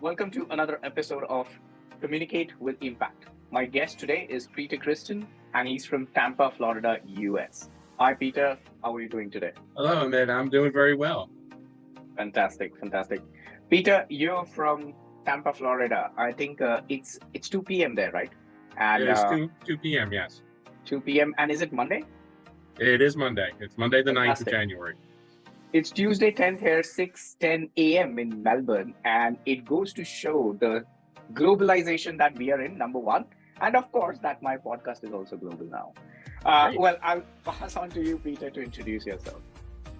Welcome to another episode of Communicate with Impact. My guest today is Peter Christian, and he's from Tampa, Florida, US. Hi, Peter. How are you doing today? Hello, Amit. I'm doing very well. Fantastic. Peter, you're from Tampa, Florida. I think it's 2 p.m. there, right? And it is 2 p.m., yes. 2 p.m. And is it Monday? It is Monday. It's Monday the 9th of January. It's Tuesday 10th here, 6:10 a.m. in Melbourne, and it goes to show the globalization that we are in, number one, and of course that my podcast is also global now. Well, I'll pass on to you, Peter, to introduce yourself.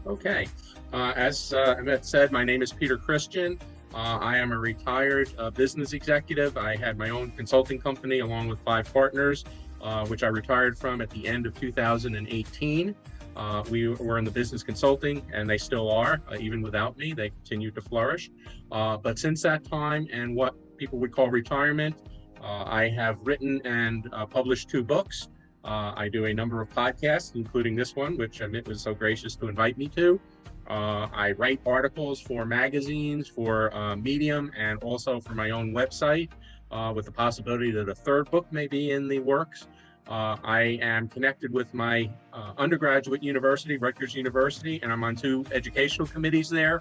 Okay. As Amit said, my name is Peter Christian. I am a retired business executive. I had my own consulting company along with 5 partners, which I retired from at the end of 2018. We were in the business consulting, and they still are, even without me. They continue to flourish. But since that time and what people would call retirement, I have written and published 2 books. I do a number of podcasts, including this one, which Amit was so gracious to invite me to. I write articles for magazines, for Medium, and also for my own website, with the possibility that a 3rd book may be in the works. I am connected with my undergraduate university, Rutgers University, and I'm on 2 educational committees there,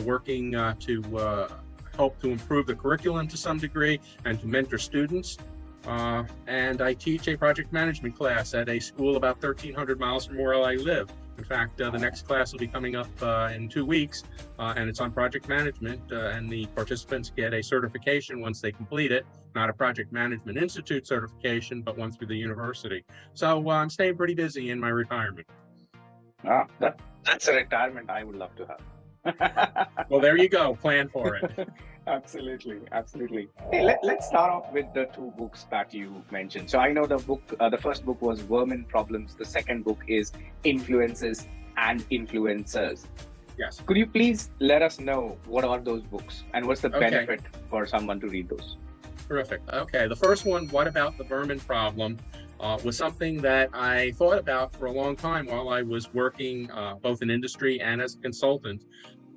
working to help to improve the curriculum to some degree and to mentor students. And I teach a project management class at a school about 1,300 miles from where I live. In fact, the next class will be coming up in 2 weeks, and it's on project management, and the participants get a certification once they complete it, not a Project Management Institute certification, but one through the university. So I'm staying pretty busy in my retirement. That's a retirement I would love to have. Well, there you go. Plan for it. Absolutely. Hey, let's start off with the 2 books that you mentioned. So I know the first book was Vermin Problems. The second book is Influences and Influencers. Yes. Could you please let us know what are those books and what's the benefit for someone to read those? Terrific. Okay. The first one, What About the Vermin Problem, was something that I thought about for a long time while I was working both in industry and as a consultant.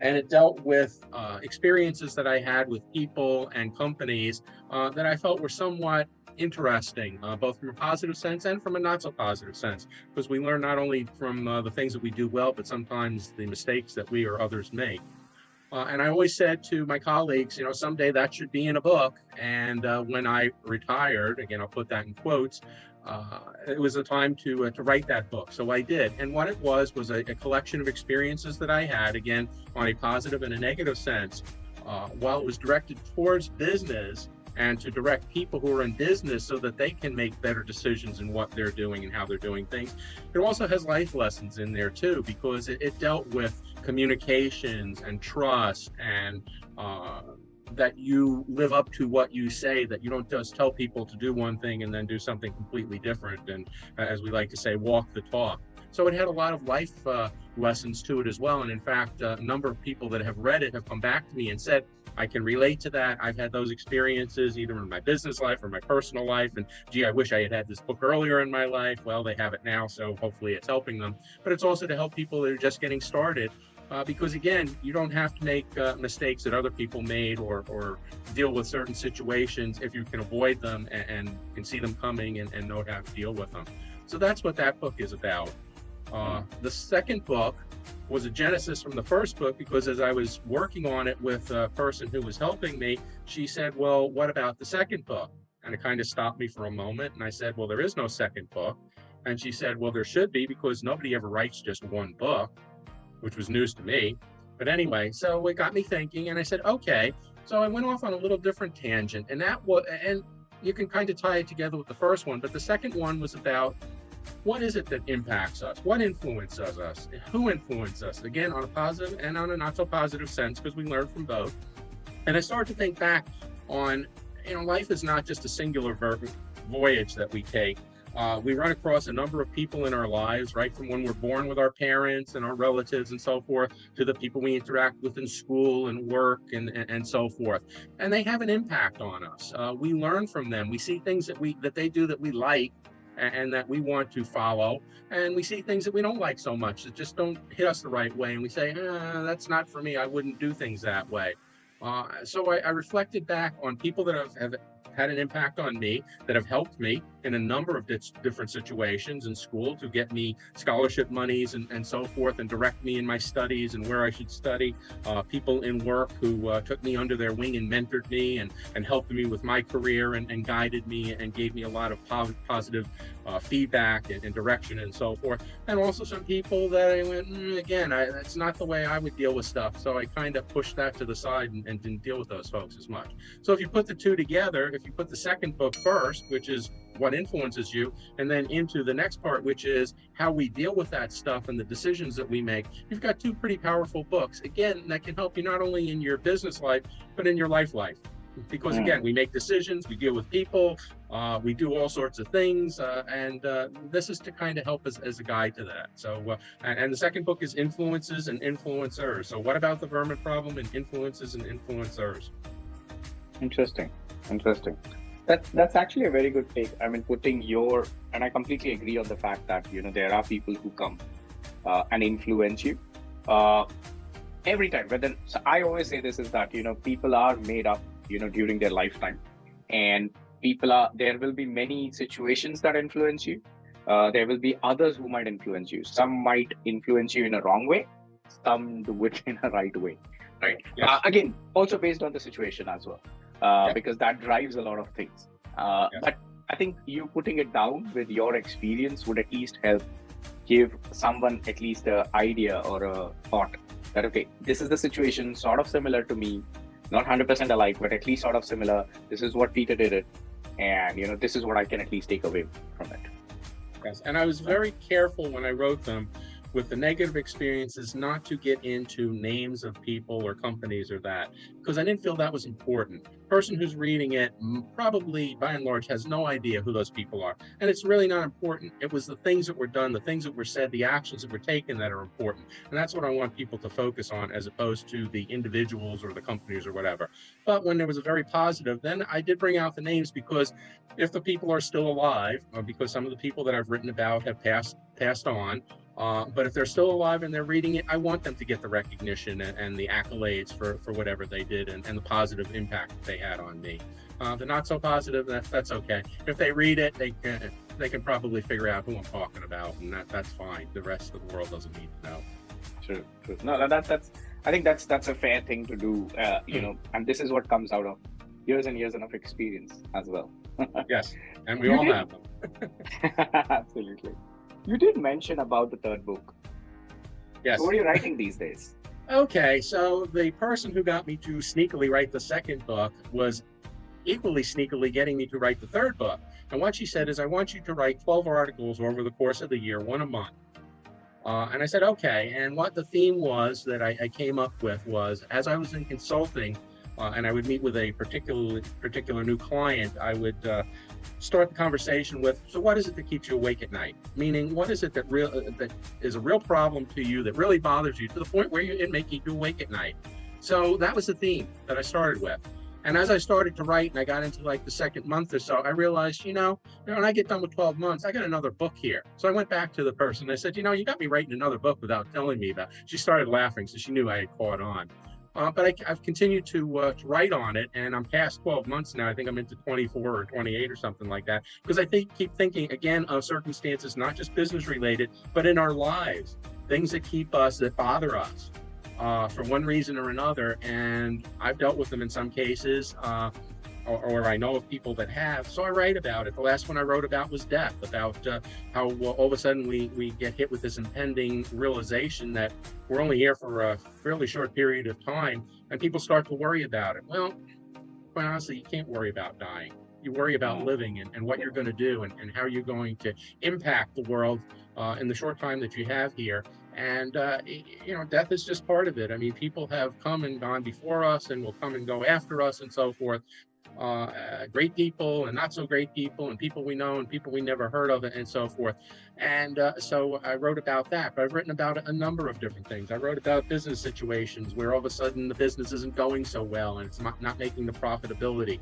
And it dealt with experiences that I had with people and companies that I felt were somewhat interesting, both from a positive sense and from a not so positive sense, because we learn not only from the things that we do well, but sometimes the mistakes that we or others make. And I always said to my colleagues, someday that should be in a book. And when I retired, again, I'll put that in quotes, it was a time to write that book. So I did. And what it was a collection of experiences that I had, again, on a positive and a negative sense, while it was directed towards business and to direct people who are in business so that they can make better decisions in what they're doing and how they're doing things. It also has life lessons in there too, because it dealt with communications and trust and that you live up to what you say, that you don't just tell people to do one thing and then do something completely different. And as we like to say, walk the talk. So it had a lot of life lessons to it as well. And in fact, a number of people that have read it have come back to me and said, I can relate to that. I've had those experiences either in my business life or my personal life. And gee, I wish I had this book earlier in my life. Well, they have it now, so hopefully it's helping them. But it's also to help people that are just getting started. Because again, you don't have to make mistakes that other people made or deal with certain situations if you can avoid them and can see them coming and know how to deal with them. So that's what that book is about. The second book was a genesis from the first book, because as I was working on it with a person who was helping me, she said, well, what about the second book? And it kind of stopped me for a moment. And I said, well, there is no second book. And she said, well, there should be, because nobody ever writes just one book, which was news to me. But anyway, so it got me thinking, and I said, okay. So I went off on a little different tangent, and you can kind of tie it together with the first one, but the second one was about what is it that impacts us? What influences us? Who influences us? Again, on a positive and on a not so positive sense, because we learn from both. And I started to think back on, life is not just a singular voyage that we take. We run across a number of people in our lives, right from when we're born with our parents and our relatives and so forth, to the people we interact with in school and work and so forth. And they have an impact on us. We learn from them. We see things that they do that we like and that we want to follow. And we see things that we don't like so much that just don't hit us the right way. And we say, that's not for me. I wouldn't do things that way. So I reflected back on people that have had an impact on me, that have helped me in a number of different situations in school to get me scholarship monies and so forth, and direct me in my studies and where I should study. People in work who took me under their wing and mentored me and helped me with my career and guided me and gave me a lot of positive feedback and direction and so forth. And also some people that I went, again, that's not the way I would deal with stuff. So I kind of pushed that to the side and didn't deal with those folks as much. So if you put the two together, if you put the second book first, which is what influences you, and then into the next part, which is how we deal with that stuff and the decisions that we make, you've got two pretty powerful books, again, that can help you not only in your business life, but in your life. Because again, we make decisions, we deal with people, we do all sorts of things, and this is to kind of help us as a guide to that. So, and the second book is Influences and Influencers. So what about the vermin problem and influences and influencers? Interesting. That's actually a very good take. I mean, and I completely agree on the fact that, there are people who come and influence you every time. So I always say this is that, people are made up, during their lifetime, and there will be many situations that influence you. There will be others who might influence you. Some might influence you in a wrong way, some do it in a right way, right? Yes. Again, also based on the situation as well. Because that drives a lot of things. But I think you putting it down with your experience would at least help give someone at least an idea or a thought that, okay, this is the situation, sort of similar to me, not 100% alike, but at least sort of similar. This is what Peter did it. And, this is what I can at least take away from it. Yes, and I was very careful when I wrote them with the negative experiences not to get into names of people or companies or that, because I didn't feel that was important. The person who's reading it probably by and large has no idea who those people are, and it's really not important. It was the things that were done, the things that were said, the actions that were taken that are important, and that's what I want people to focus on, as opposed to the individuals or the companies or whatever. But when there was a very positive, then I did bring out the names, because if the people are still alive, or because some of the people that I've written about have passed on, but if they're still alive and they're reading it, I want them to get the recognition and the accolades for whatever they did and the positive impact that they had on me. The not so positive, that's okay. If they read it, they can probably figure out who I'm talking about, and that's fine. The rest of the world doesn't need to know. True. No, that's. I think that's a fair thing to do. And this is what comes out of years and years of experience as well. Yes, and we all have them. Absolutely. You did mention about the third book. Yes. So what are you writing these days? Okay, so the person who got me to sneakily write the second book was equally sneakily getting me to write the third book. And what she said is, I want you to write 12 articles over the course of the year, one a month. And I said, okay. And what the theme was that I came up with was, as I was in consulting, and I would meet with a particular new client, I would start the conversation with, so what is it that keeps you awake at night? Meaning, what is it that is a real problem to you, that really bothers you to the point where it makes you awake at night? So that was the theme that I started with. And as I started to write and I got into like the second month or so, I realized, when I get done with 12 months, I got another book here. So I went back to the person. I said, you got me writing another book without telling me about it. She started laughing, so she knew I had caught on. But I've continued to write on it, and I'm past 12 months now. I think I'm into 24 or 28 or something like that, because I keep thinking again of circumstances, not just business related, but in our lives, things that bother us for one reason or another. And I've dealt with them in some cases, or I know of people that have, so I write about it. The last one I wrote about was death, about how all of a sudden we get hit with this impending realization that we're only here for a fairly short period of time, and people start to worry about it. Well, quite honestly, you can't worry about dying. You worry about living and what you're going to do and how you're going to impact the world in the short time that you have here. And, death is just part of it. I mean, people have come and gone before us and will come and go after us and so forth. great people and not so great people, and people we know and people we never heard of, and so forth. And so I wrote about that, but I've written about a number of different things. I wrote about business situations where all of a sudden the business isn't going so well and it's not making the profitability.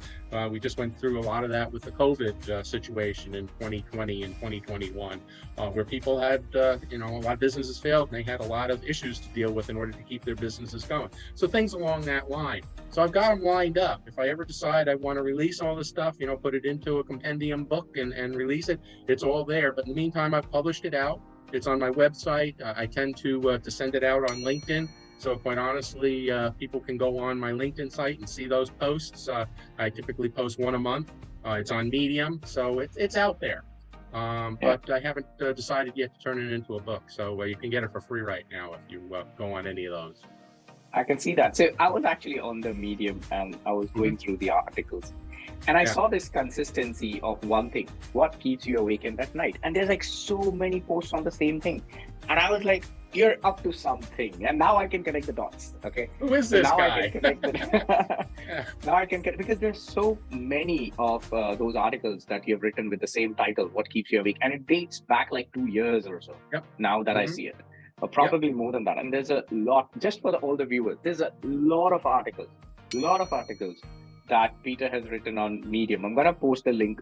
We just went through a lot of that with the COVID situation in 2020 and 2021, where people had, a lot of businesses failed and they had a lot of issues to deal with in order to keep their businesses going. So things along that line. So I've got them lined up. If I ever decide I want to release all this stuff, put it into a compendium book and release it, it's all there. But in the meantime, I've published it out. It's on my website. I tend to send it out on LinkedIn. So quite honestly, people can go on my LinkedIn site and see those posts. I typically post one a month. It's on Medium, so it's out there. But I haven't decided yet to turn it into a book. So you can get it for free right now if you go on any of those. I can see that. So I was actually on the Medium and I was going through the articles, and I saw this consistency of one thing: what keeps you awake at night? And there's like so many posts on the same thing, and I was like, you're up to something. And now I can connect the dots. Okay, who is this guy? I can connect now I can because there's so many of those articles that you've written with the same title, what keeps you awake, and it dates back like 2 years or so. Now that I see it. Probably more than that. And there's a lot, just for all the viewers, there's a lot of articles that Peter has written on Medium. I'm going to post the link.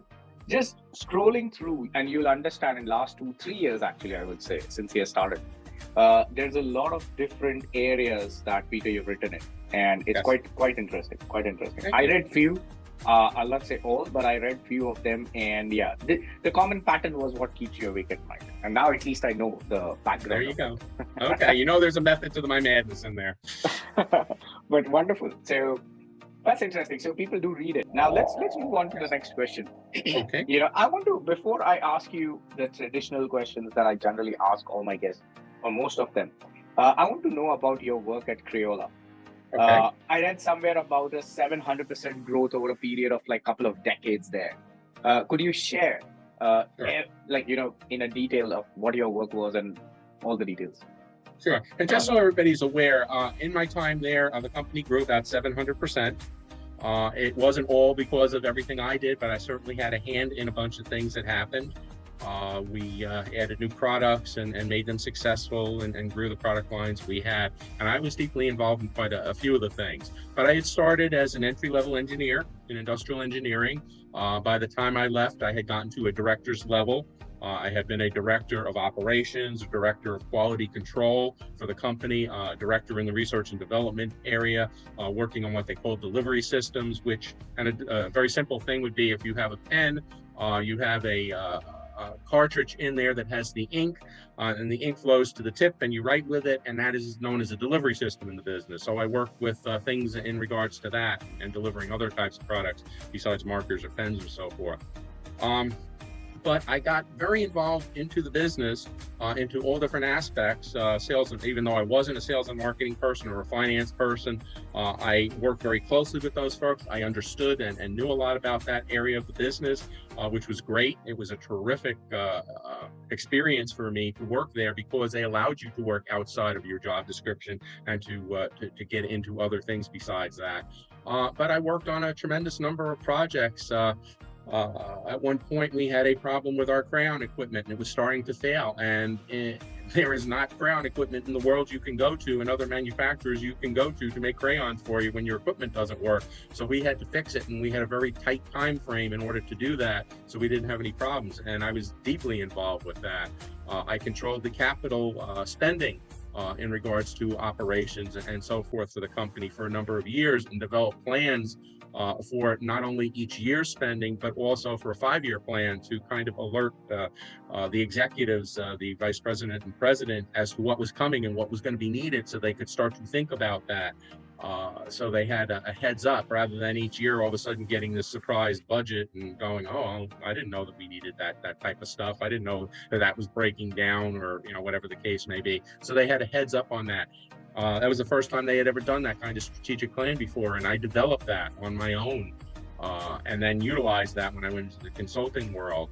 Just scrolling through and you'll understand in last 2-3 years, actually, I would say, since he has started, there's a lot of different areas that Peter, you've written in. And it's quite interesting, I read few. I'll not say all, but I read few of them, and the common pattern was what keeps you awake at night. And now at least I know the background. There you go. Okay, there's a method to my madness in there. But wonderful. So that's interesting. So people do read it. Now let's move on to the next question. Okay. I want to, before I ask you the traditional questions that I generally ask all my guests, or most of them, I want to know about your work at Crayola. Okay. I read somewhere about a 700% growth over a period of like a couple of decades there. Could you share, in a detail of what your work was and all the details? Sure. And just so everybody's aware, in my time there, the company grew about 700%. It wasn't all because of everything I did, but I certainly had a hand in a bunch of things that happened. We added new products and made them successful and grew the product lines we had. And I was deeply involved in quite a few of the things. But I had started as an entry-level engineer in industrial engineering. By the time I left, I had gotten to a director's level. I had been a director of operations, a director of quality control for the company, a director in the research and development area, working on what they call delivery systems, which, and a very simple thing would be if you have a pen, you have a cartridge in there that has the ink, and the ink flows to the tip and you write with it, and that is known as a delivery system in the business. So I work with things in regards to that and delivering other types of products besides markers or pens or so forth. But I got very involved into the business, into all different aspects, sales, even though I wasn't a sales and marketing person or a finance person, I worked very closely with those folks. I understood and knew a lot about that area of the business, which was great. It was a terrific experience for me to work there because they allowed you to work outside of your job description and to get into other things besides that. But I worked on a tremendous number of projects. At one point, we had a problem with our crayon equipment and it was starting to fail. And there is not crayon equipment in the world you can go to and other manufacturers you can go to make crayons for you when your equipment doesn't work. So we had to fix it, and we had a very tight time frame in order to do that, so we didn't have any problems. And I was deeply involved with that. I controlled the capital spending in regards to operations and so forth for the company for a number of years, and developed plans for not only each year's spending, but also for a 5-year plan to kind of alert the executives, the vice president and president, as to what was coming and what was going to be needed, so they could start to think about that. So they had a heads up, rather than each year all of a sudden getting this surprise budget and going, oh, I didn't know that we needed that type of stuff. I didn't know that was breaking down, or whatever the case may be. So they had a heads up on that. That was the first time they had ever done that kind of strategic plan before, and I developed that on my own, and then utilized that when I went into the consulting world.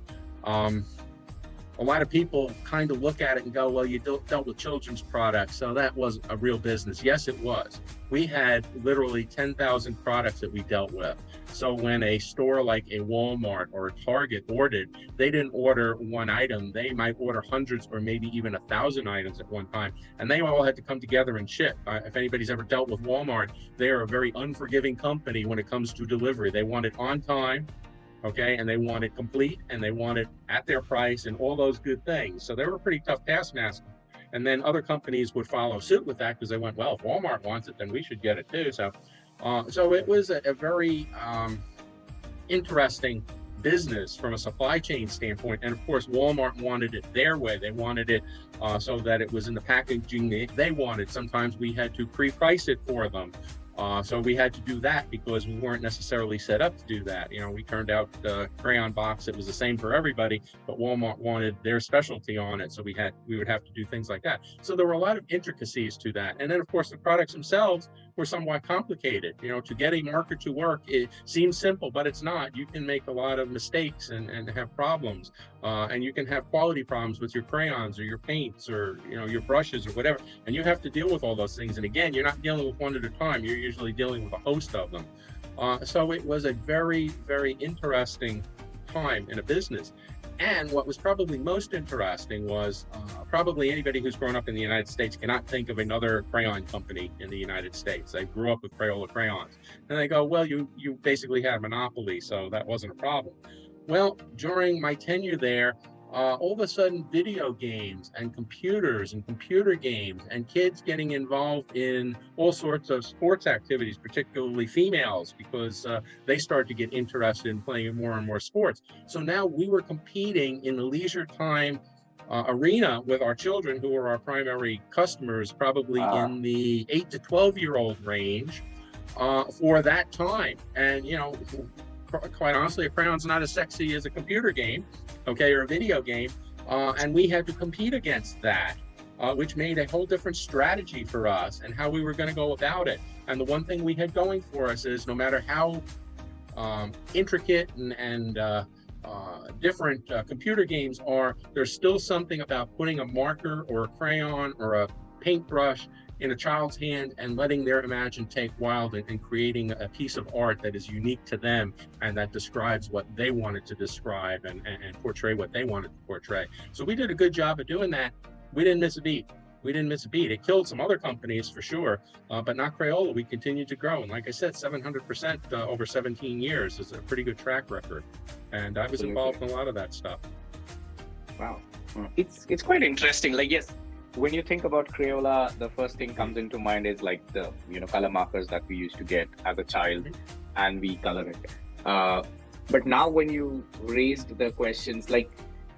a lot of people kind of look at it and go, well, you dealt with children's products, so that was a real business. Yes, it was. We had literally 10,000 products that we dealt with. So when a store like a Walmart or a Target ordered, they didn't order one item. They might order hundreds or maybe even 1,000 items at one time, and they all had to come together and ship. If anybody's ever dealt with Walmart, they are a very unforgiving company when it comes to delivery. They want it on time, okay, and they want it complete, and they want it at their price, and all those good things. So they were a pretty tough taskmaster. And then other companies would follow suit with that because they went, well, if Walmart wants it, then we should get it too. So it was a very interesting business from a supply chain standpoint. And of course, Walmart wanted it their way. They wanted it so that it was in the packaging they wanted. Sometimes we had to pre-price it for them. So we had to do that because we weren't necessarily set up to do that. You know, we turned out the crayon box. It was the same for everybody, but Walmart wanted their specialty on it. So we would have to do things like that. So there were a lot of intricacies to that. And then of course the products themselves were somewhat complicated. You know, to get a marker to work, it seems simple, but it's not. You can make a lot of mistakes and have problems. And you can have quality problems with your crayons or your paints or, you know, your brushes or whatever. And you have to deal with all those things. And again, you're not dealing with one at a time. You're usually dealing with a host of them. So it was a very, very interesting time in a business. And what was probably most interesting was probably anybody who's grown up in the United States cannot think of another crayon company in the United States. They grew up with Crayola crayons. And they go, well, you basically had a monopoly, so that wasn't a problem. Well, during my tenure there, all of a sudden video games and computers and computer games and kids getting involved in all sorts of sports activities, particularly females, because they started to get interested in playing more and more sports. So now we were competing in the leisure time arena with our children, who were our primary customers, probably in the 8 to 12-year-old range for that time. And, you know, quite honestly, a crayon's not as sexy as a computer game, okay, or a video game, and we had to compete against that, which made a whole different strategy for us and how we were going to go about it. And the one thing we had going for us is no matter how intricate and different computer games are, there's still something about putting a marker or a crayon or a paintbrush in a child's hand and letting their imagination take wild and creating a piece of art that is unique to them and that describes what they wanted to describe and portray what they wanted to portray. So we did a good job of doing that. We didn't miss a beat. It killed some other companies for sure, but not Crayola. We continued to grow. And like I said, 700% over 17 years is a pretty good track record. And I was involved in a lot of that stuff. Wow. It's quite interesting. Like, yes, when you think about Crayola, the first thing comes into mind is like the, you know, color markers that we used to get as a child and we color it. But now when you raised the questions, like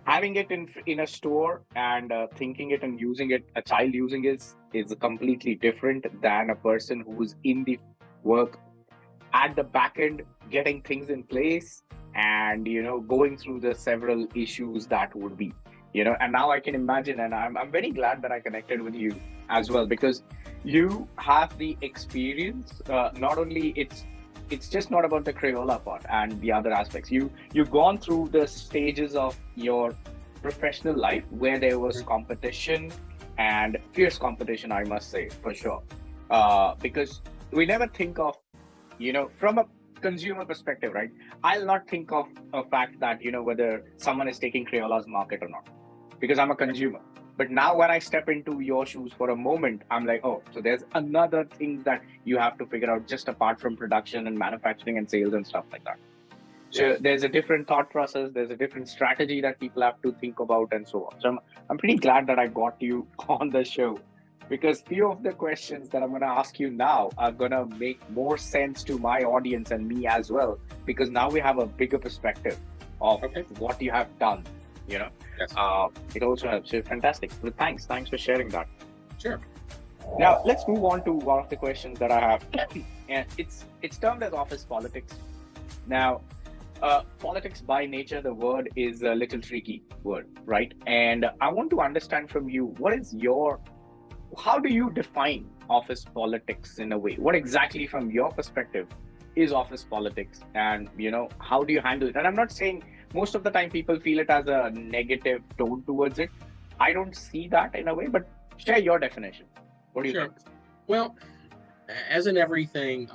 having it in a store and thinking it and using it, a child using it is completely different than a person who's in the work at the back end, getting things in place and, you know, going through the several issues that would be. You know, and now I can imagine, and I'm very glad that I connected with you as well, because you have the experience. Not only it's just not about the Crayola part and the other aspects. You've gone through the stages of your professional life where there was competition and fierce competition, I must say, for sure. Because we never think of, you know, from a consumer perspective, right? I'll not think of a fact that, you know, whether someone is taking Crayola's market or not, because I'm a consumer. But now when I step into your shoes for a moment, I'm like, oh, so there's another thing that you have to figure out just apart from production and manufacturing and sales and stuff like that. So there's a different thought process, there's a different strategy that people have to think about and so on. So I'm pretty glad that I got you on the show, because few of the questions that I'm going to ask you now are going to make more sense to my audience and me as well, because now we have a bigger perspective of what you have done, you know. Yes. It also helps. So fantastic. Well, thanks for sharing that. Sure. Now let's move on to one of the questions that I have. And it's termed as office politics. Now, politics by nature, the word is a little tricky word, right? And I want to understand from you, how do you define office politics in a way? What exactly from your perspective is office politics, and, you know, how do you handle it? And I'm not saying most of the time people feel it as a negative tone towards it. I don't see that in a way, but share your definition. What do you Sure. think? Well, as in everything,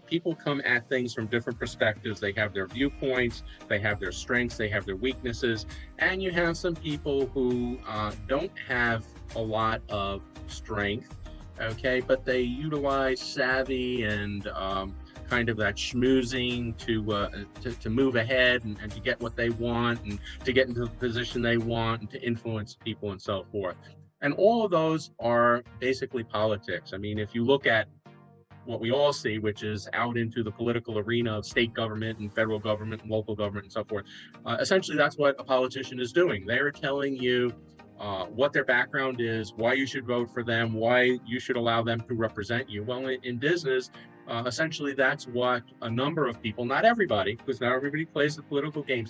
people come at things from different perspectives. They have their viewpoints, they have their strengths, they have their weaknesses, and you have some people who don't have a lot of strength, okay, but they utilize savvy and kind of that schmoozing to move ahead and to get what they want and to get into the position they want and to influence people and so forth. And all of those are basically politics. I mean, if you look at what we all see, which is out into the political arena of state government and federal government and local government and so forth. Essentially, that's what a politician is doing. They're telling you what their background is, why you should vote for them, why you should allow them to represent you. Well, in business, essentially, that's what a number of people, not everybody, because not everybody plays the political game.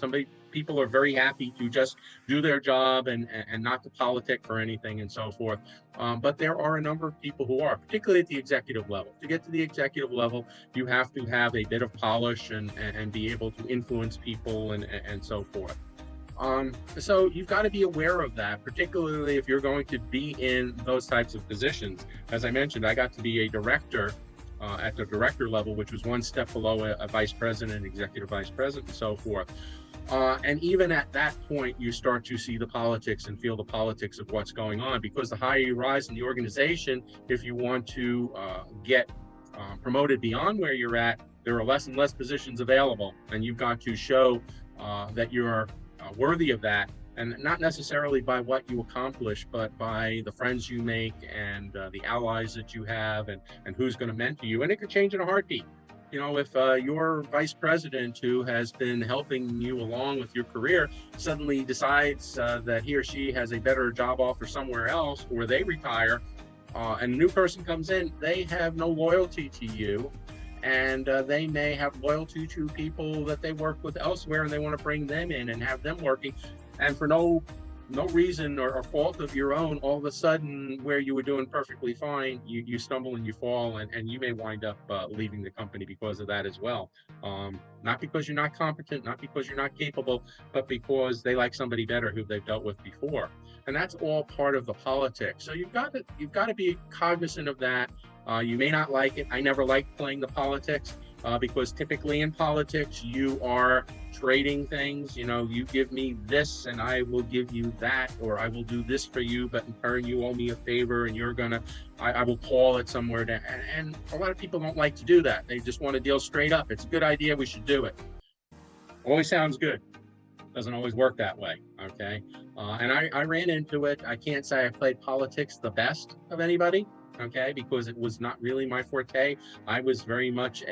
People are very happy to just do their job and not to politic for anything and so forth. But there are a number of people who are, particularly at the executive level. To get to the executive level, you have to have a bit of polish and be able to influence people and so forth. So you've got to be aware of that, particularly if you're going to be in those types of positions. As I mentioned, I got to be a director at the director level, which was one step below a vice president, executive vice president, and so forth. And even at that point, you start to see the politics and feel the politics of what's going on, because the higher you rise in the organization, if you want to get promoted beyond where you're at, there are less and less positions available, and you've got to show that you're worthy of that. And not necessarily by what you accomplish, but by the friends you make and the allies that you have and who's going to mentor you. And it could change in a heartbeat. You know, if your vice president who has been helping you along with your career suddenly decides that he or she has a better job offer somewhere else, or they retire and a new person comes in, they have no loyalty to you. And they may have loyalty to people that they work with elsewhere, and they want to bring them in and have them working. And for no reason or fault of your own, all of a sudden, where you were doing perfectly fine, you stumble and you fall, and you may wind up leaving the company because of that as well. Not because you're not competent, not because you're not capable, but because they like somebody better who they've dealt with before. And that's all part of the politics. So you've got to be cognizant of that. You may not like it. I never liked playing the politics because typically in politics, you are trading things. You know, you give me this and I will give you that, or I will do this for you, but in turn you owe me a favor and I will call it somewhere. And a lot of people don't like to do that. They just want to deal straight up. It's a good idea. We should do it. Always sounds good. Doesn't always work that way. Okay. And I ran into it. I can't say I played politics the best of anybody. Okay, because it was not really my forte. I was very much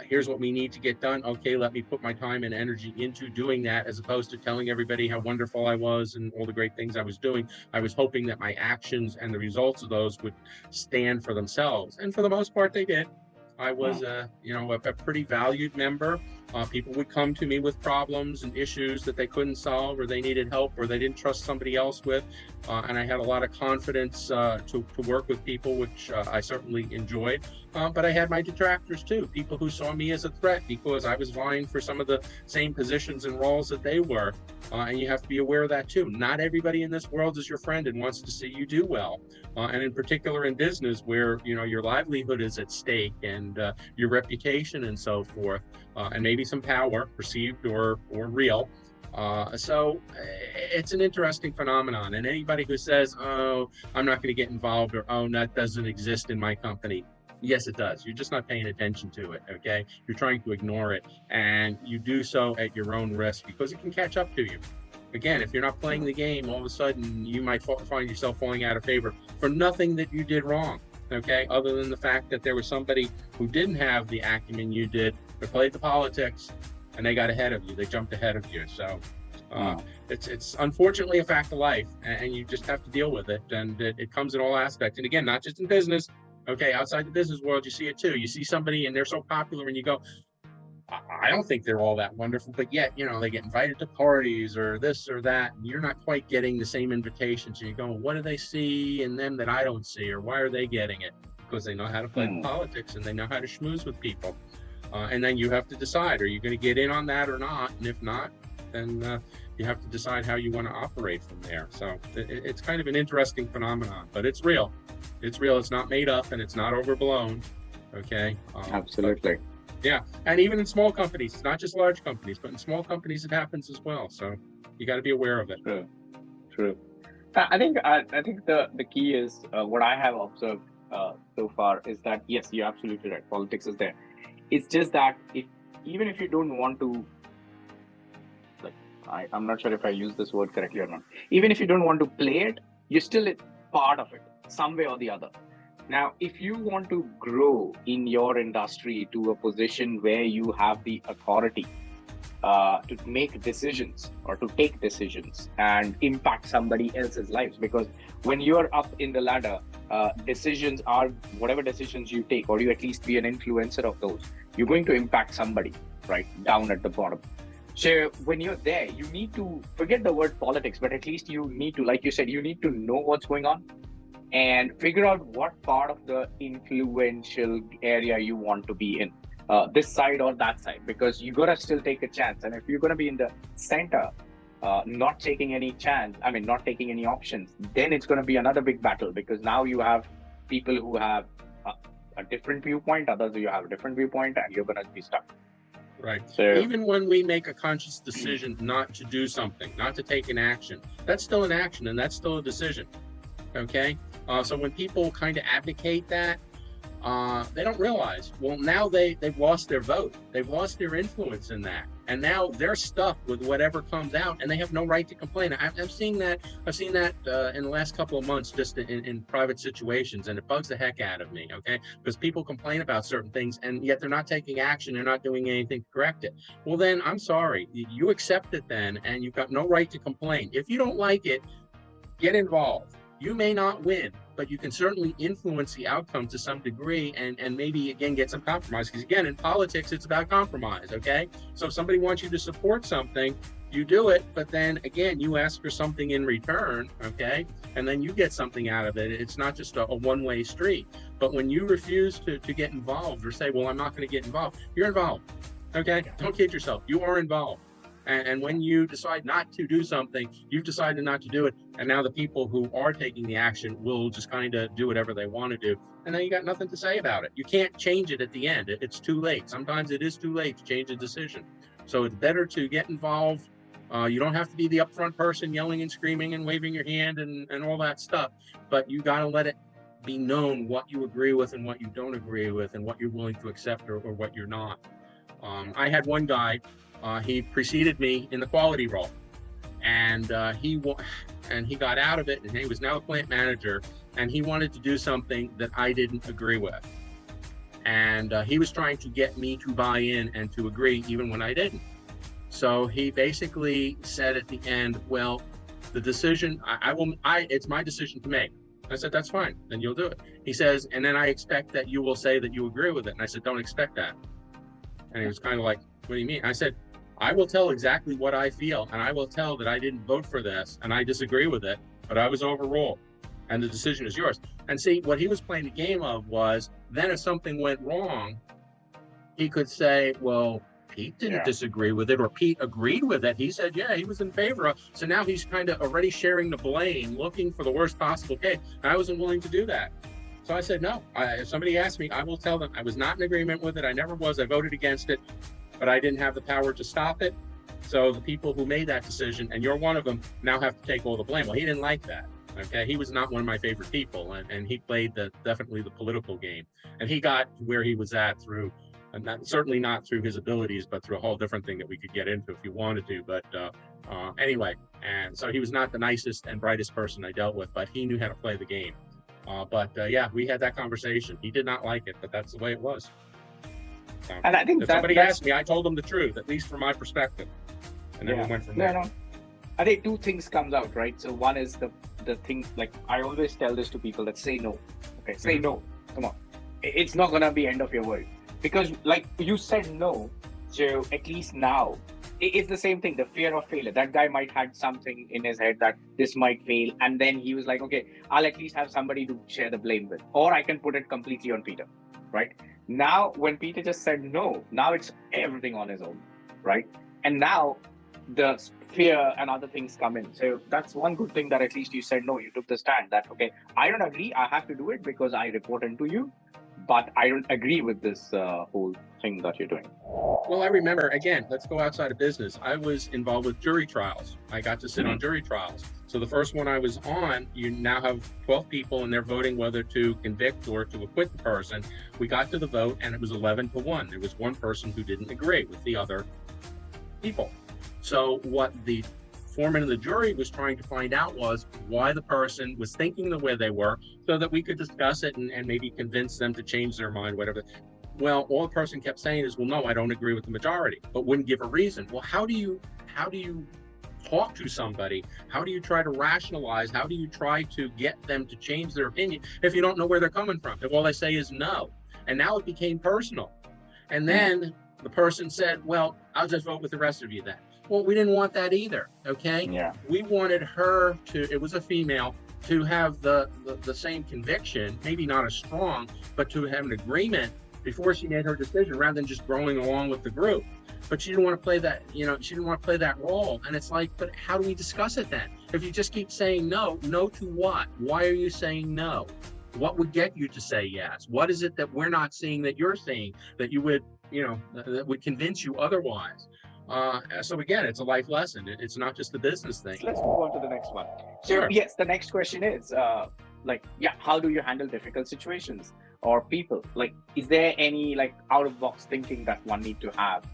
here's what we need to get done. Okay, let me put my time and energy into doing that, as opposed to telling everybody how wonderful I was and all the great things I was doing. I was hoping that my actions and the results of those would stand for themselves. And for the most part, they did. I was, a pretty valued member. People would come to me with problems and issues that they couldn't solve, or they needed help, or they didn't trust somebody else with. And I had a lot of confidence to work with people, which I certainly enjoyed. But I had my detractors too, people who saw me as a threat because I was vying for some of the same positions and roles that they were. And you have to be aware of that too. Not everybody in this world is your friend and wants to see you do well. And in particular in business, where your livelihood is at stake and your reputation and so forth, and maybe some power, perceived or real. So it's an interesting phenomenon. And anybody who says, oh, I'm not going to get involved, or oh, that doesn't exist in my company. Yes, it does. You're just not paying attention to it, okay? You're trying to ignore it, and you do so at your own risk because it can catch up to you. Again, if you're not playing the game, all of a sudden you might find yourself falling out of favor for nothing that you did wrong, okay? Other than the fact that there was somebody who didn't have the acumen you did, but played the politics, and they got ahead of you. They jumped ahead of you. So it's unfortunately a fact of life, and you just have to deal with it. And it comes in all aspects. And again, not just in business. Okay, outside the business world, you see it too. You see somebody and they're so popular and you go, I don't think they're all that wonderful, but yet, they get invited to parties or this or that, and you're not quite getting the same invitations. And you go, what do they see in them that I don't see? Or why are they getting it? Because they know how to play politics and they know how to schmooze with people. And then you have to decide, are you going to get in on that or not? And if not, then you have to decide how you want to operate from there. So it's kind of an interesting phenomenon, but it's real. It's real. It's not made up and it's not overblown. Okay. Absolutely. Yeah. And even in small companies, it's not just large companies, but in small companies, it happens as well. So you got to be aware of it. True. I think the key is what I have observed so far is that, yes, you're absolutely right. Politics is there. It's just that even if you don't want to, like, I'm not sure if I use this word correctly or not. Even if you don't want to play it, you're still part of it, some way or the other. Now, if you want to grow in your industry to a position where you have the authority to make decisions or to take decisions and impact somebody else's lives, because when you're up in the ladder, decisions are whatever decisions you take, or you at least be an influencer of those, you're going to impact somebody right down at the bottom. So when you're there, you need to forget the word politics, but at least you need to, like you said, you need to know what's going on and figure out what part of the influential area you want to be in, this side or that side, because you gotta still take a chance. And if you're gonna be in the center, not taking any not taking any options, then it's gonna be another big battle, because now you have people who have a different viewpoint, others who have a different viewpoint, and you're gonna be stuck. Right. So even when we make a conscious decision not to do something, not to take an action, that's still an action and that's still a decision. Okay. So when people kind of abdicate that, they don't realize, well, now they've lost their vote. They've lost their influence in that. And now they're stuck with whatever comes out and they have no right to complain. I'm seeing that. I've seen that in the last couple of months, just in private situations, and it bugs the heck out of me. Okay. Because people complain about certain things and yet they're not taking action. They're not doing anything to correct it. Well, then I'm sorry. You accept it then, and you've got no right to complain. If you don't like it, get involved. You may not win, but you can certainly influence the outcome to some degree and maybe, again, get some compromise. Because, again, in politics, it's about compromise, okay? So if somebody wants you to support something, you do it, but then, again, you ask for something in return, okay? And then you get something out of it. It's not just a one-way street. But when you refuse to get involved or say, well, I'm not going to get involved, you're involved, okay? Don't kid yourself. You are involved. And when you decide not to do something, you've decided not to do it. And now the people who are taking the action will just kind of do whatever they want to do. And then you got nothing to say about it. You can't change it at the end. It's too late. Sometimes it is too late to change a decision. So it's better to get involved. You don't have to be the upfront person yelling and screaming and waving your hand and all that stuff. But you got to let it be known what you agree with and what you don't agree with and what you're willing to accept or what you're not. I had one guy. He preceded me in the quality role, and he got out of it, and he was now a plant manager, and he wanted to do something that I didn't agree with, and he was trying to get me to buy in and to agree even when I didn't. So he basically said at the end, well, the decision, it's my decision to make. I said, that's fine, then you'll do it. He says, and then I expect that you will say that you agree with it. And I said, don't expect that. And he was kind of like, what do you mean? I said, I will tell exactly what I feel, and I will tell that I didn't vote for this, and I disagree with it, but I was overruled, and the decision is yours. And see, what he was playing the game of was, then if something went wrong, he could say, well, Pete didn't disagree with it, or Pete agreed with it. He said, yeah, he was in favor of. So now he's kind of already sharing the blame, looking for the worst possible case. And I wasn't willing to do that. So I said, no, if somebody asked me, I will tell them I was not in agreement with it. I never was. I voted against it, but I didn't have the power to stop it. So the people who made that decision, and you're one of them, now have to take all the blame. Well, he didn't like that. Okay, he was not one of my favorite people, and he played definitely the political game. And he got to where he was at through, and certainly not through his abilities, but through a whole different thing that we could get into if you wanted to. But anyway, and so he was not the nicest and brightest person I dealt with, but he knew how to play the game. Yeah, we had that conversation. He did not like it, but that's the way it was. And I think if somebody asked me, I told them the truth, at least from my perspective, and then we went from there. No. I think two things comes out, right? So one is the thing, like I always tell this to people, that say no. Okay, say no. Come on, it's not gonna be end of your world, because like you said no. So at least now it's the same thing. The fear of failure. That guy might had something in his head that this might fail, and then he was like, okay, I'll at least have somebody to share the blame with, or I can put it completely on Peter, right? Now, when Peter just said no, now it's everything on his own, right? And now the fear and other things come in. So that's one good thing, that at least you said no, you took the stand that, okay, I don't agree, I have to do it because I report into you, but I don't agree with this whole thing that you're doing. Well, I remember, again, let's go outside of business. I was involved with jury trials. I got to sit on jury trials. So the first one I was on, you now have 12 people and they're voting whether to convict or to acquit the person. We got to the vote and it was 11-1. There was one person who didn't agree with the other people. So what the foreman of the jury was trying to find out was why the person was thinking the way they were, so that we could discuss it and maybe convince them to change their mind, whatever. Well, all the person kept saying is, well, no, I don't agree with the majority, but wouldn't give a reason. Well, how do you talk to somebody? How do you try to rationalize? How do you try to get them to change their opinion if you don't know where they're coming from? If all they say is no. And now it became personal. And then the person said, well, I'll just vote with the rest of you then. Well, we didn't want that either, okay? Yeah. We wanted her to, it was a female, to have the same conviction, maybe not as strong, but to have an agreement before she made her decision, rather than just growing along with the group. But she didn't want to play that, she didn't want to play that role. And it's like, but how do we discuss it then? If you just keep saying no, no to what? Why are you saying no? What would get you to say yes? What is it that we're not seeing that you're seeing that you would, that would convince you otherwise? So again, it's a life lesson. It's not just a business thing. So let's move on to the next one. So Sure. yes, the next question is, how do you handle difficult situations or people? Like, is there any out of box thinking that one need to have,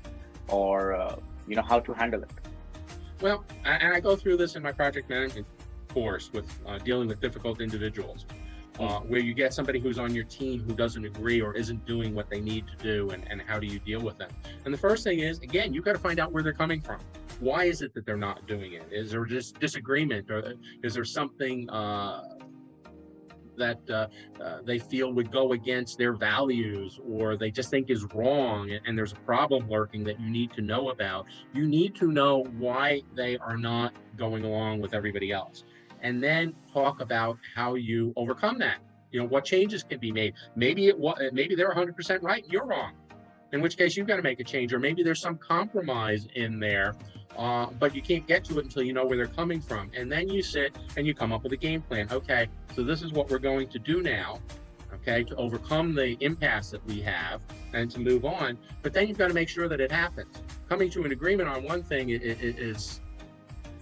or how to handle it? Well, and I go through this in my project management course with dealing with difficult individuals, where you get somebody who's on your team who doesn't agree or isn't doing what they need to do, and how do you deal with them? And the first thing is, again, you've got to find out where they're coming from. Why is it that they're not doing it? Is there just disagreement, or is there something that they feel would go against their values, or they just think is wrong, and there's a problem lurking that you need to know about? You need to know why they are not going along with everybody else, and then talk about how you overcome that. What changes can be made. Maybe they're 100% right and you're wrong, in which case you've got to make a change, or maybe there's some compromise in there, but you can't get to it until you know where they're coming from. And then you sit and you come up with a game plan. Okay, so this is what we're going to do now, okay, to overcome the impasse that we have and to move on. But then you've got to make sure that it happens. Coming to an agreement on one thing is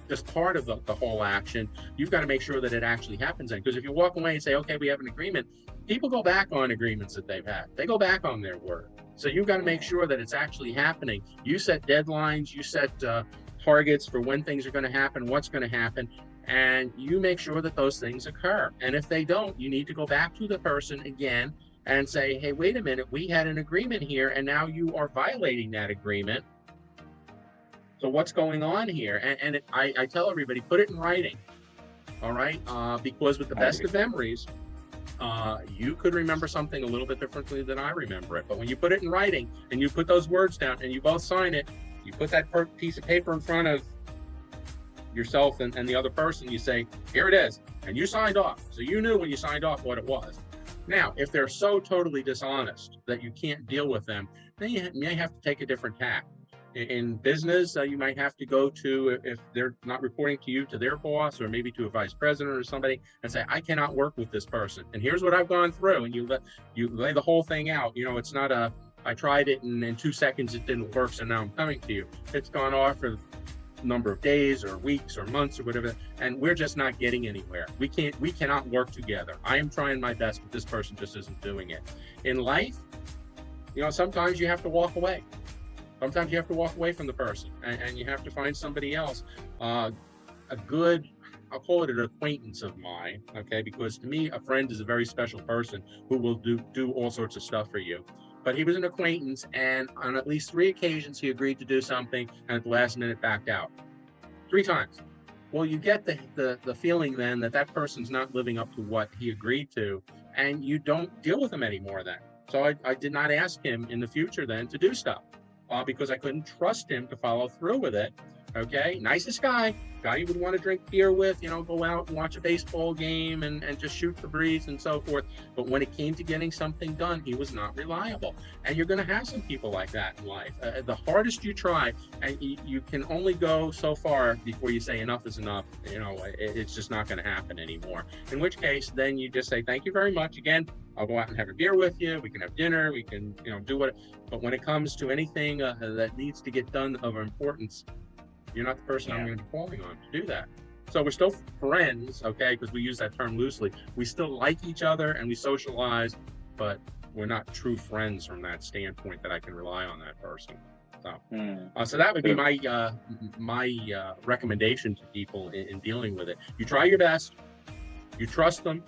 just part of the whole action. You've got to make sure that it actually happens then. Because if you walk away and say, okay, we have an agreement, people go back on agreements that they've had. They go back on their word. So you've got to make sure that it's actually happening. You set deadlines, you set targets for when things are going to happen, what's going to happen, and you make sure that those things occur. And if they don't, you need to go back to the person again and say, hey, wait a minute, we had an agreement here, and now you are violating that agreement. So what's going on here? And I tell everybody, put it in writing, all right? Because with the best of memories, you could remember something a little bit differently than I remember it. But when you put it in writing and you put those words down and you both sign it, you put that piece of paper in front of yourself and the other person, you say, here it is, and you signed off. So you knew when you signed off what it was. Now, if they're so totally dishonest that you can't deal with them, then you may have to take a different tack. In business, you might have to go to, if they're not reporting to you, to their boss, or maybe to a vice president or somebody, and say, I cannot work with this person, and here's what I've gone through. And you lay the whole thing out. It's not I tried it and in 2 seconds it didn't work, so now I'm coming to you. It's gone off for a number of days or weeks or months or whatever, and we're just not getting anywhere. We cannot work together. I am trying my best, but this person just isn't doing it. In life, sometimes you have to walk away. Sometimes you have to walk away from the person, and you have to find somebody else. A good, I'll call it an acquaintance of mine, okay? Because to me, a friend is a very special person who will do all sorts of stuff for you. But he was an acquaintance, and on at least 3 occasions, he agreed to do something, and at the last minute backed out. 3 times. Well, you get the feeling then that person's not living up to what he agreed to, and you don't deal with him anymore then. So I did not ask him in the future then to do stuff. Because I couldn't trust him to follow through with it. Okay, nicest guy, guy you would want to drink beer with, go out and watch a baseball game and just shoot the breeze and so forth. But when it came to getting something done, he was not reliable. And you're going to have some people like that in life. The hardest you try, and you can only go so far before you say enough is enough. It's just not going to happen anymore. In which case, then you just say, thank you very much. Again, I'll go out and have a beer with you. We can have dinner. We can, do what. But when it comes to anything that needs to get done of importance, you're not the person I'm going to be calling on to do that. So we're still friends, okay, because we use that term loosely. We still like each other and we socialize, but we're not true friends from that standpoint that I can rely on that person. So that would be my recommendation to people in dealing with it. You try your best, you trust them,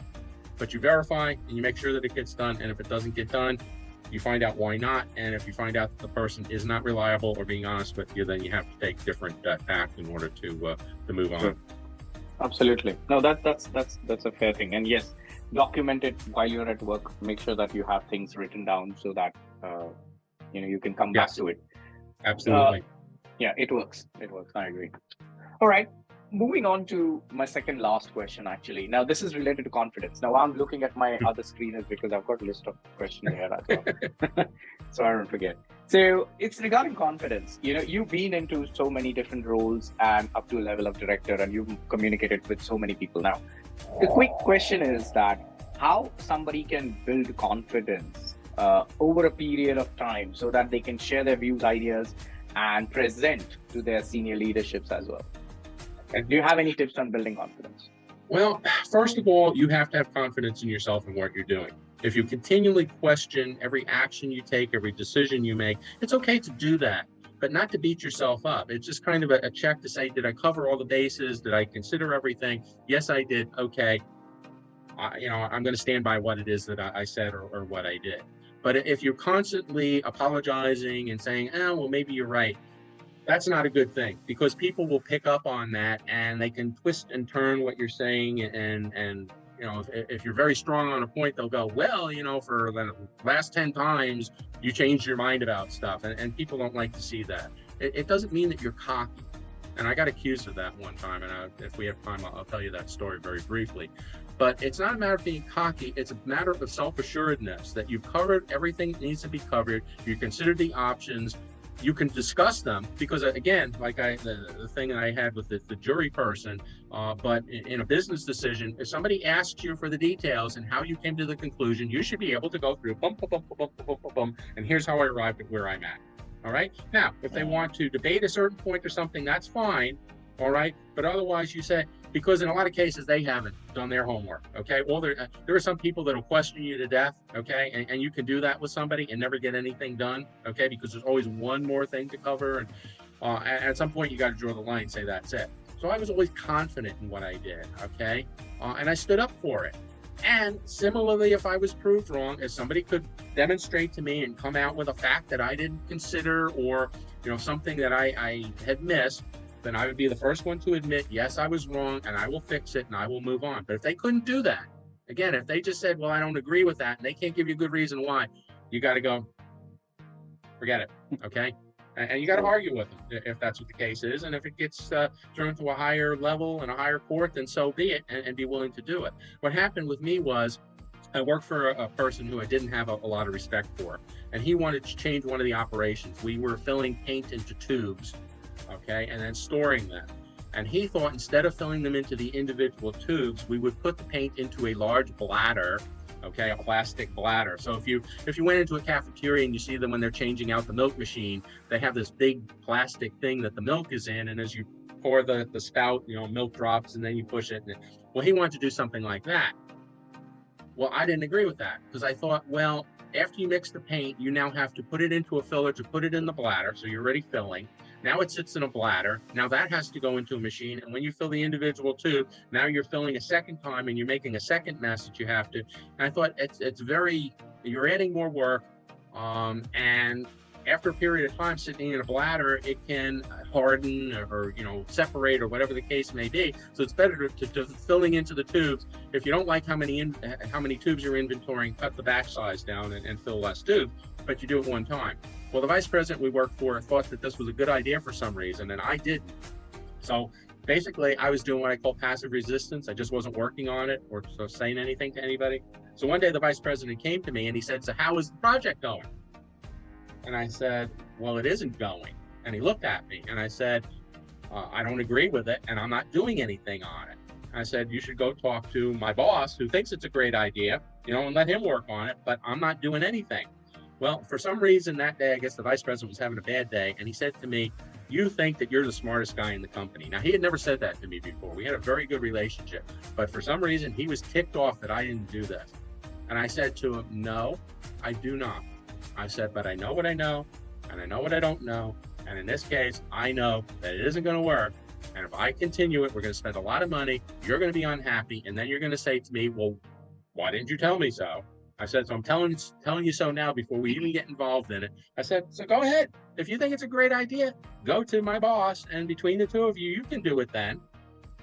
but you verify and you make sure that it gets done. And if it doesn't get done, you find out why not. And if you find out that the person is not reliable or being honest with you, then you have to take different tact in order to move on. Sure. Absolutely. No, that's a fair thing. And yes, document it while you're at work. Make sure that you have things written down so that you can come back to it. Absolutely. Yeah, it works. I agree. All right. Moving on to my second last question, actually. Now, this is related to confidence. Now, I'm looking at my other screen is because I've got a list of questions here as well. So I don't forget. So it's regarding confidence. You've been into so many different roles and up to a level of director, and you've communicated with so many people now. The quick question is that how somebody can build confidence over a period of time so that they can share their views, ideas, and present to their senior leaderships as well. Do you have any tips on building confidence? Well, first of all, you have to have confidence in yourself and what you're doing. If you continually question every action you take, every decision you make, it's okay to do that, but not to beat yourself up. It's just kind of a check to say, did I cover all the bases? Did I consider everything? Yes, I did. Okay. I'm going to stand by what it is that I said or what I did. But if you're constantly apologizing and saying, well, maybe you're right, that's not a good thing, because people will pick up on that and they can twist and turn what you're saying. And if you're very strong on a point, they'll go, well, for the last 10 times, you changed your mind about stuff. And people don't like to see that. It doesn't mean that you're cocky. And I got accused of that one time. And if we have time, I'll tell you that story very briefly. But it's not a matter of being cocky. It's a matter of self-assuredness that you've covered everything that needs to be covered. You considered the options. You can discuss them, because again, like the thing that I had with the jury person, but in a business decision, if somebody asks you for the details and how you came to the conclusion, you should be able to go through and here's how I arrived at where I'm at. All right. Now, if they want to debate a certain point or something, that's fine. All right. But otherwise, you say, because in a lot of cases, they haven't done their homework. Okay. Well, there are some people that will question you to death. Okay. And you can do that with somebody and never get anything done. Okay. Because there's always one more thing to cover. And at some point, you got to draw the line and say, that's it. So I was always confident in what I did. Okay. And I stood up for it. And similarly, if I was proved wrong, if somebody could demonstrate to me and come out with a fact that I didn't consider, or, something that I had missed, then I would be the first one to admit, yes, I was wrong, and I will fix it and I will move on. But if they couldn't do that, again, if they just said, well, I don't agree with that, and they can't give you a good reason why, you got to go, forget it. Okay. And you got to argue with them if that's what the case is. And if it gets thrown to a higher level and a higher court, then so be it, and be willing to do it. What happened with me was I worked for a person who I didn't have a lot of respect for, and he wanted to change one of the operations. We were filling paint into tubes, okay, and then storing them. And he thought instead of filling them into the individual tubes, we would put the paint into a large bladder, okay, a plastic bladder. So if you went into a cafeteria and you see them when they're changing out the milk machine, they have this big plastic thing that the milk is in, and as you pour the spout, milk drops, and then you push it. Well, he wanted to do something like that. Well, I didn't agree with that, because I thought, well, after you mix the paint, you now have to put it into a filler to put it in the bladder, so you're already filling. Now it sits in a bladder. Now that has to go into a machine. And when you fill the individual tube, now you're filling a second time and you're making a second mess that you have to. And I thought you're adding more work. And after a period of time sitting in a bladder, it can harden or separate or whatever the case may be. So it's better to filling into the tubes. If you don't like how many tubes you're inventorying, cut the batch size down and fill less tubes, but you do it one time. Well, the vice president we worked for thought that this was a good idea for some reason, and I didn't. So basically I was doing what I call passive resistance. I just wasn't working on it or so saying anything to anybody. So one day the vice president came to me and he said, so how is the project going? And I said, well, it isn't going. And he looked at me and I said, I don't agree with it and I'm not doing anything on it. I said, you should go talk to my boss who thinks it's a great idea, and let him work on it, but I'm not doing anything. Well, for some reason that day, I guess the vice president was having a bad day, and he said to me, you think that you're the smartest guy in the company. Now, he had never said that to me before. We had a very good relationship, but for some reason, he was ticked off that I didn't do this. And I said to him, no, I do not. I said, but I know what I know, and I know what I don't know, and in this case, I know that it isn't going to work. And if I continue it, we're going to spend a lot of money, you're going to be unhappy, and then you're going to say to me, well, why didn't you tell me so? I said, so I'm telling you so now before we even get involved in it. I said, so go ahead. If you think it's a great idea, go to my boss, and between the two of you, you can do it then.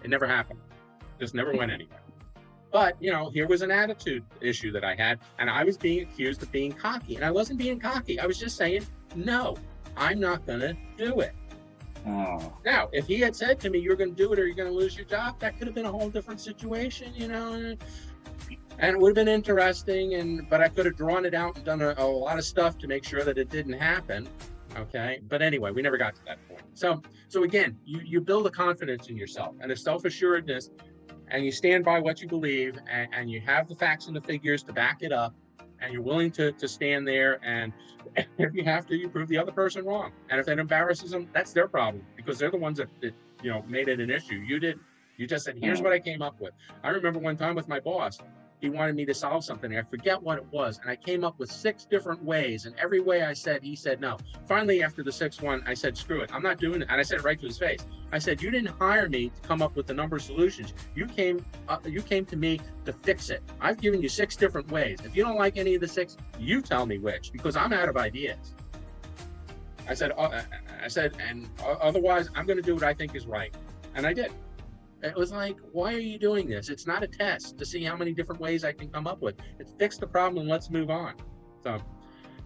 It never happened. Just never went anywhere. But, here was an attitude issue that I had, and I was being accused of being cocky. And I wasn't being cocky. I was just saying, no, I'm not going to do it. Oh. Now, if he had said to me, you're going to do it or you're going to lose your job, that could have been a whole different situation, and it would have been interesting, but I could have drawn it out and done a lot of stuff to make sure that it didn't happen. Okay. But anyway, we never got to that point. So again, you build a confidence in yourself and a self-assuredness, and you stand by what you believe, and you have the facts and the figures to back it up, and you're willing to stand there, and if you have to, you prove the other person wrong. And if that embarrasses them, that's their problem, because they're the ones that made it an issue. You did. You just said, here's what I came up with. I remember one time with my boss, he wanted me to solve something. I forget what it was. And I came up with 6 different ways. And every way I said, he said no. Finally, after the 6th one, I said, screw it. I'm not doing it. And I said it right to his face. I said, you didn't hire me to come up with the number of solutions. You came to me to fix it. I've given you 6 different ways. If you don't like any of the 6, you tell me which, because I'm out of ideas. I said, and otherwise, I'm going to do what I think is right. And I did. It was like, why are you doing this? It's not a test to see how many different ways I can come up with. It's fix the problem and let's move on. So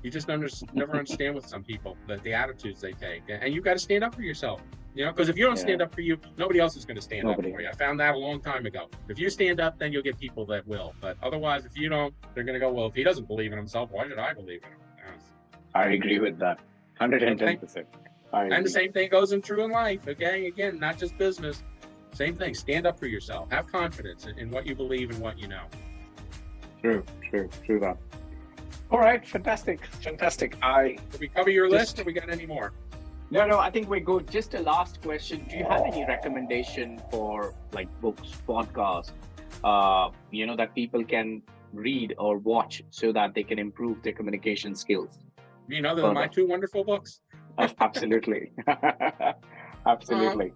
you just never understand with some people the attitudes they take. And you've got to stand up for yourself, because if you don't stand up for you, nobody else is going to stand up for you. I found that a long time ago. If you stand up, then you'll get people that will. But otherwise, if you don't, they're going to go, well, if he doesn't believe in himself, why should I believe in him? I agree with that. 110%. And the same thing goes true in life. Okay. Again, not just business. Same thing. Stand up for yourself. Have confidence in what you believe and what you know. True that. All right, fantastic. Did we cover your list, or we got any more? No, I think we go just a last question. Do you have any recommendation for books, podcasts, that people can read or watch so that they can improve their communication skills? Other than my 2 wonderful books? Absolutely. Absolutely.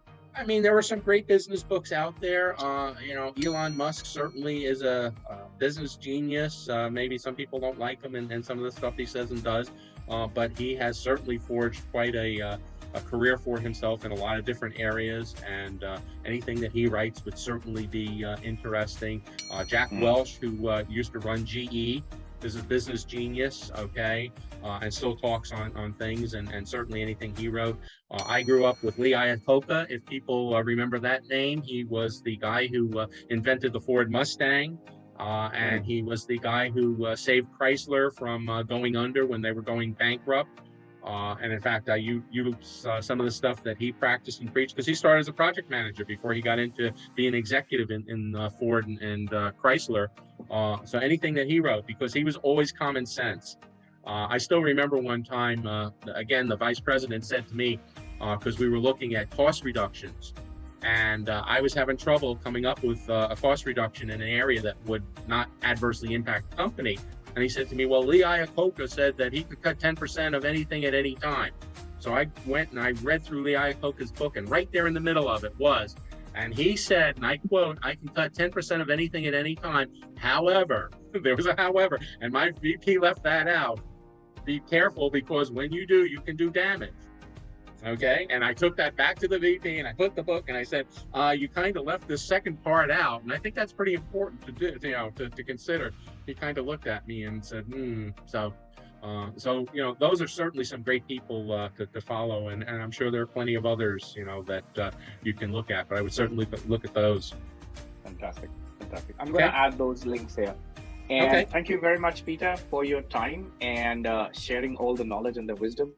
There were some great business books out there. Elon Musk certainly is a business genius. Maybe some people don't like him and some of the stuff he says and does, but he has certainly forged quite a career for himself in a lot of different areas, and anything that he writes would certainly be interesting. Jack Welch, who used to run GE, is a business genius, okay, and still talks on things, and certainly anything he wrote. I grew up with Lee Iacocca, if people remember that name. He was the guy who invented the Ford Mustang, and he was the guy who saved Chrysler from going under when they were going bankrupt. And in fact, I used some of the stuff that he practiced and preached, because he started as a project manager before he got into being executive in Ford and Chrysler. So anything that he wrote, because he was always common sense. I still remember one time, again, the vice president said to me, because we were looking at cost reductions, and I was having trouble coming up with a cost reduction in an area that would not adversely impact the company. And he said to me, well, Lee Iacocca said that he could cut 10% of anything at any time. So I went and I read through Lee Iacocca's book, and right there in the middle of it was, and he said, and I quote, I can cut 10% of anything at any time. However, there was a however, and my VP left that out. Be careful, because when you do, you can do damage. Okay, and I took that back to the VP, and I put the book, and I said, you kind of left the second part out, and I think that's pretty important to do, to consider. He kind of looked at me and said, So So, those are certainly some great people to follow, and I'm sure there are plenty of others, that you can look at, but I would certainly look at those. Fantastic. Fantastic. I'm going to add those links here. And thank you very much, Peter, for your time and sharing all the knowledge and the wisdom.